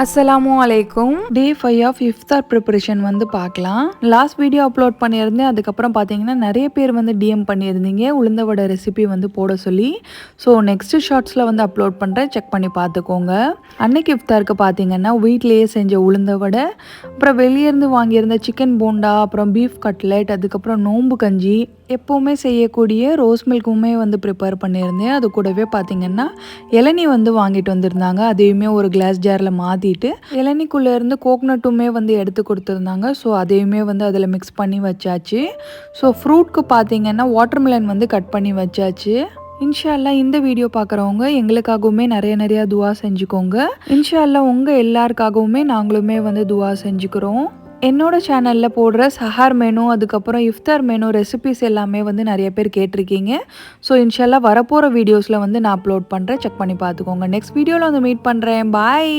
அஸ்ஸலாமு அலைக்கும். டே 5 of iftar preparation வந்து பார்க்கலாம். லாஸ்ட் வீடியோ அப்லோட் பண்ணியிருந்தேன். அதுக்கப்புறம் பார்த்தீங்கன்னா நிறைய பேர் வந்து டிஎம் பண்ணியிருந்தீங்க உளுந்த வடை ரெசிபி வந்து போட சொல்லி. ஸோ நெக்ஸ்ட்டு ஷார்ட்ஸில் வந்து அப்லோட் பண்ணுறேன், செக் பண்ணி பார்த்துக்கோங்க. அன்னைக்கு இஃப்தாருக்கு பார்த்தீங்கன்னா வீட்டிலேயே செஞ்ச உளுந்த வடை, அப்புறம் வெளியேருந்து வாங்கியிருந்த சிக்கன் போண்டா, அப்புறம் பீஃப் கட்லெட், அதுக்கப்புறம் நோம்பு கஞ்சி, எப்போவுமே செய்யக்கூடிய ரோஸ் மில்க்குமே வந்து ப்ரிப்பேர் பண்ணியிருந்தேன். அது கூடவே பார்த்திங்கன்னா இளநீ வந்து வாங்கிட்டு வந்திருந்தாங்க. அதையுமே ஒரு கிளாஸ் ஜாரில் மாற்றிட்டு இளநிக்குள்ளேருந்து கோக்னட்டுமே வந்து எடுத்து கொடுத்துருந்தாங்க. ஸோ அதையுமே வந்து அதில் மிக்ஸ் பண்ணி வச்சாச்சு. ஸோ ஃப்ரூட்க்கு பார்த்திங்கன்னா வாட்டர்மெலன் வந்து கட் பண்ணி வச்சாச்சு. இன்ஷா அல்லாஹ் இந்த வீடியோ பார்க்குறவங்க எங்களுக்காகவுமே நிறையா துவா செஞ்சுக்கோங்க. இன்ஷா அல்லாஹ் உங்கள் எல்லாருக்காகவுமே நாங்களுமே வந்து துவா செஞ்சுக்கிறோம். என்னோட சேனலில் போடுற சஹார் மெனு, அதுக்கப்புறம் இஃப்தார் மெனு ரெசிபிஸ் எல்லாமே வந்து நிறைய பேர் கேட்டிருக்கீங்க. ஸோ இன்ஷால்லா வரப்போகிற வீடியோஸில் வந்து நான் அப்லோட் பண்ணுறேன், செக் பண்ணி பார்த்துக்கோங்க. நெக்ஸ்ட் வீடியோவில் வந்து மீட் பண்ணுறேன். பாய்.